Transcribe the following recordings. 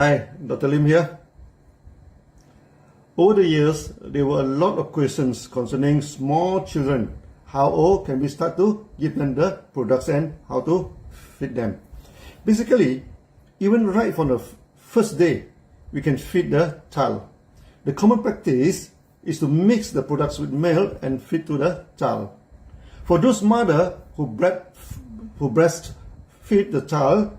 Hi, Dr. Lim here. Over the years, there were a lot of questions concerning small children. How old can we start to give them the products and how to feed them? Basically, even right from the first day, we can feed the child. The common practice is to mix the products with milk and feed to the child. For those mothers who breastfeed the child,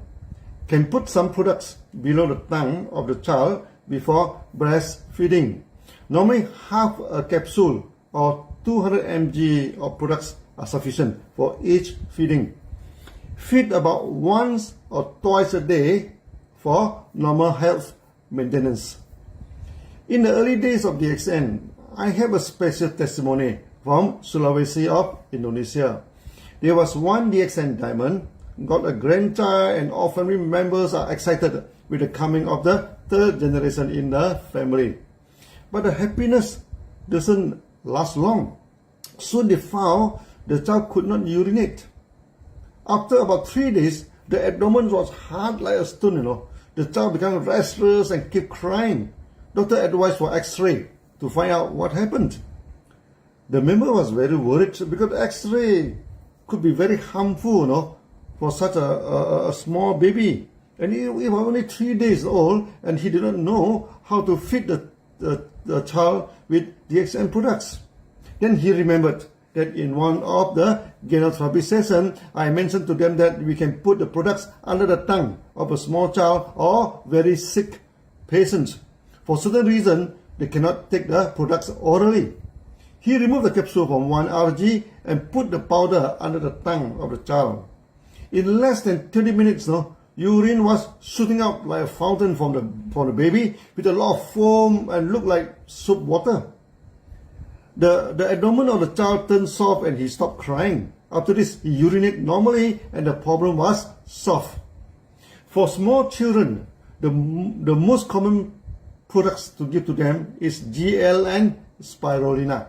can put some products below the tongue of the child before breastfeeding. Normally, half a capsule or 200 mg of products are sufficient for each feeding. Feed about once or twice a day for normal health maintenance. In the early days of DXN, I have a special testimony from Sulawesi of Indonesia. There was one DXN diamond, got a grandchild, and all family members are excited with the coming of the third generation in the family. But the happiness doesn't last long. Soon they found the child could not urinate. After about 3 days, the abdomen was hard like a stone, The child became restless and kept crying. Doctor advised for X-ray to find out what happened. The member was very worried because X-ray could be very harmful, for such a small baby. And he was only 3 days old and he did not know how to feed the child with DXN products. Then he remembered that in one of the Ganoderma sessions, I mentioned to them that we can put the products under the tongue of a small child or very sick patient. For certain reason, they cannot take the products orally. He removed the capsule from 1 rg and put the powder under the tongue of the child. In less than 20 minutes, urine was shooting out like a fountain from the baby with a lot of foam and looked like soup water. The abdomen of the child turned soft and he stopped crying. After this, he urinated normally and the problem was solved. For small children, the most common products to give to them is GL and spirulina,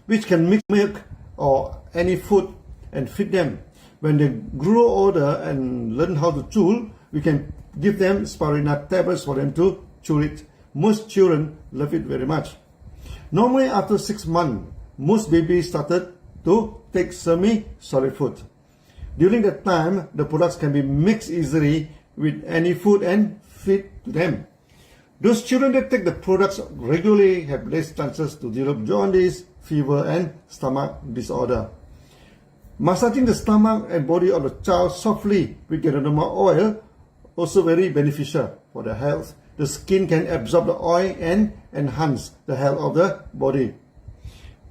which can mix milk or any food and feed them. When they grow older and learn how to chew, we can give them spirulina tablets for them to chew it. Most children love it very much. Normally, after 6 months, most babies started to take semi-solid food. During that time, the products can be mixed easily with any food and feed to them. Those children that take the products regularly have less chances to develop jaundice, fever, and stomach disorder. Massaging the stomach and body of the child softly with Ganoderma oil also very beneficial for the health. The skin can absorb the oil and enhance the health of the body.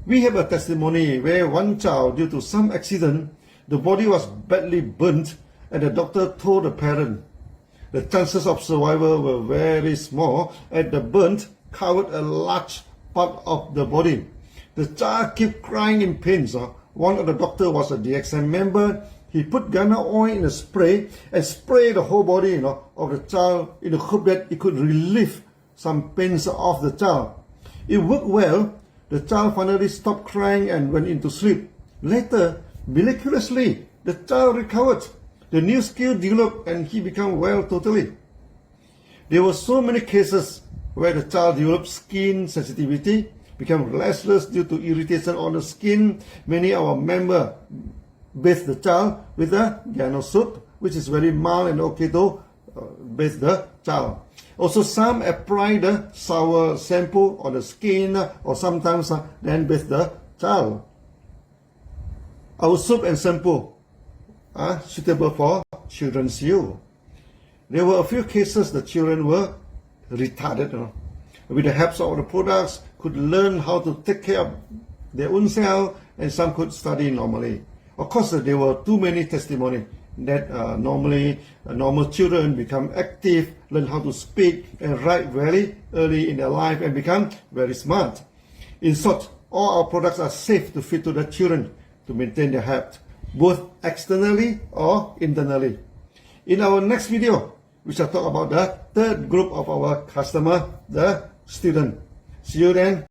We have a testimony where one child, due to some accident, the body was badly burnt and the doctor told the parent the chances of survival were very small and the burnt covered a large part of the body. The child kept crying in pain. One of the doctor was a DXN member. He put Ghana oil in a spray and sprayed the whole body of the child in the hope that it could relieve some pains of the child. It worked well. The child finally stopped crying and went into sleep. Later, miraculously, the child recovered. The new skill developed and he became well totally. There were so many cases where the child developed skin sensitivity, became restless due to irritation on the skin. Many of our members bathe the child with a Gano soup, which is very mild and okay to bathe the child. Also, some apply the sour shampoo on the skin or sometimes then bathe the child. Our soap and shampoo are suitable for children's use. There were a few cases the children were retarded. With the help of the products, could learn how to take care of their own self, and some could study normally. Of course, there were too many testimonies that normal children become active, learn how to speak and write very early in their life and become very smart. In short, all our products are safe to feed to the children to maintain their health, both externally or internally. In our next video, we shall talk about the third group of our customer, the student. See you then.